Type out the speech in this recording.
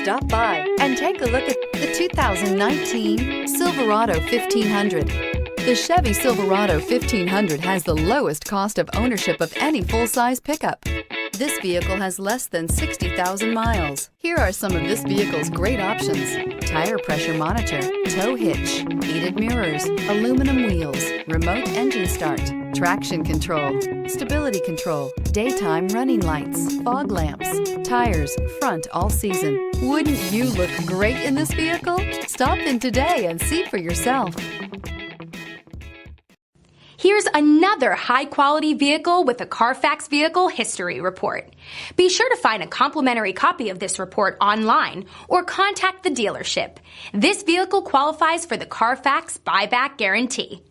Stop by and take a look at the 2019 Silverado 1500. The Chevy Silverado 1500 has the lowest cost of ownership of any full-size pickup. This vehicle has less than 60,000 miles. Here are some of this vehicle's great options: tire pressure monitor, tow hitch, heated mirrors, aluminum wheels, remote engine start, traction control, stability control, daytime running lights, fog lamps, tires, front all season. Wouldn't you look great in this vehicle? Stop in today and see for yourself. Here's another high-quality vehicle with a Carfax Vehicle History Report. Be sure to find a complimentary copy of this report online or contact the dealership. This vehicle qualifies for the Carfax Buyback Guarantee.